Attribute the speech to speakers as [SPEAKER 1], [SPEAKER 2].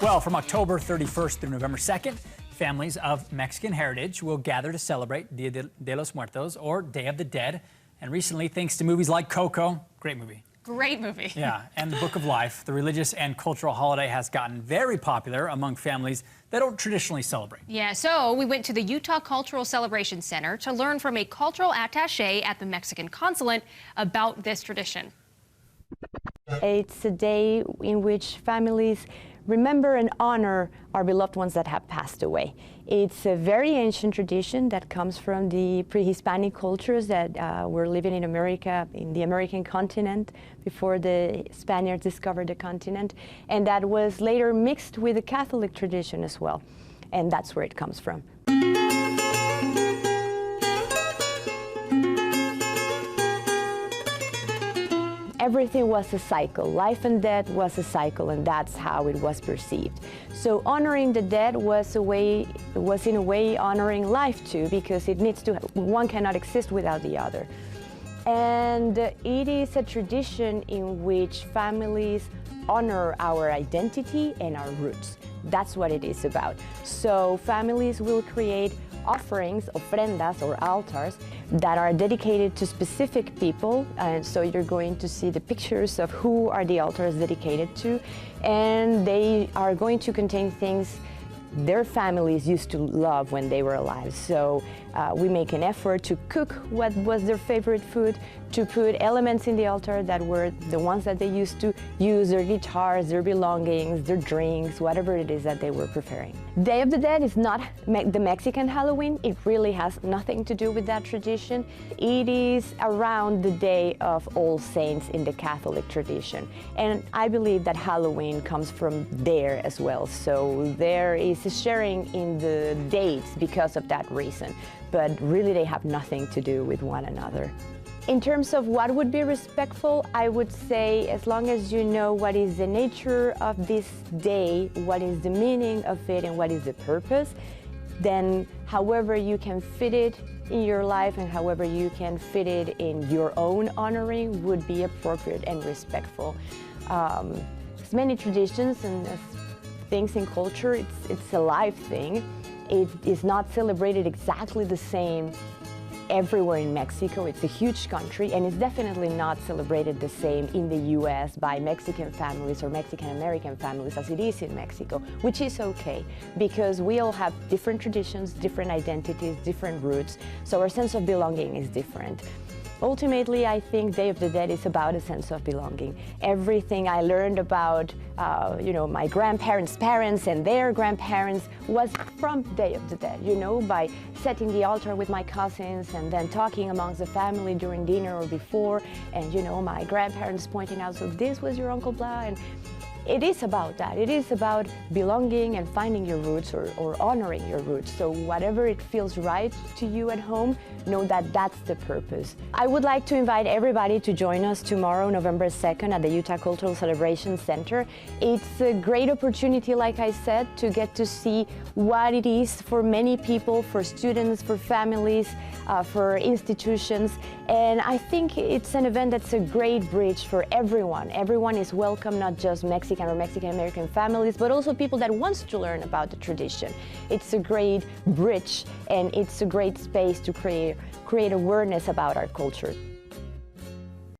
[SPEAKER 1] Well, from October 31st through November 2nd, families of Mexican heritage will gather to celebrate Dia de Los Muertos, or Day of the Dead. And recently, thanks to movies like Coco, great movie.
[SPEAKER 2] Great movie.
[SPEAKER 1] Yeah, and the Book of Life, the religious and cultural holiday has gotten very popular among families that don't traditionally celebrate.
[SPEAKER 2] Yeah, so we went to the Utah Cultural Celebration Center to learn from a cultural attaché at the Mexican consulate about this tradition.
[SPEAKER 3] It's a day in which families remember and honor our beloved ones that have passed away. It's a very ancient tradition that comes from the pre-Hispanic cultures that were living in America, in the American continent, before the Spaniards discovered the continent, and that was later mixed with the Catholic tradition as well. And that's where it comes from. Everything was a cycle. Life and death was a cycle, and that's how it was perceived. So honoring the dead was in a way honoring life too, because it needs to, one cannot exist without the other. And it is a tradition in which families honor our identity and our roots. That's what it is about. So families will create offerings, ofrendas or altars, that are dedicated to specific people, and so you're going to see the pictures of who are the altars dedicated to, and they are going to contain things their families used to love when they were alive. So we make an effort to cook what was their favorite food, to put elements in the altar that were the ones that they used to use, their guitars, their belongings, their drinks, whatever it is that they were preparing. Day of the Dead is not the Mexican Halloween. It really has nothing to do with that tradition. It is around the Day of All Saints in the Catholic tradition. And I believe that Halloween comes from there as well. So there is a sharing in the dates because of that reason. But really they have nothing to do with one another. In terms of what would be respectful, I would say as long as you know what is the nature of this day, what is the meaning of it, and what is the purpose, then however you can fit it in your life and however you can fit it in your own honoring would be appropriate and respectful. As many traditions and things in culture, it's a live thing. It is not celebrated exactly the same everywhere in Mexico. It's a huge country, and it's definitely not celebrated the same in the US by Mexican families or Mexican American families as it is in Mexico, which is okay, because we all have different traditions, different identities, different roots, so our sense of belonging is different. Ultimately, I think Day of the Dead is about a sense of belonging. Everything I learned about, my grandparents' parents and their grandparents was from Day of the Dead, by setting the altar with my cousins and then talking amongst the family during dinner or before, and, my grandparents pointing out, so this was your Uncle Blah, and it is about that. It is about belonging and finding your roots or honoring your roots. So whatever it feels right to you at home, know that that's the purpose. I would like to invite everybody to join us tomorrow, November 2nd, at the Utah Cultural Celebration Center. It's a great opportunity, like I said, to get to see what it is for many people, for students, for families, for institutions. And I think it's an event that's a great bridge for everyone. Everyone is welcome, not just Mexican or Mexican-American families, but also people that wants to learn about the tradition. It's a great bridge, and it's a great space to create awareness about our culture.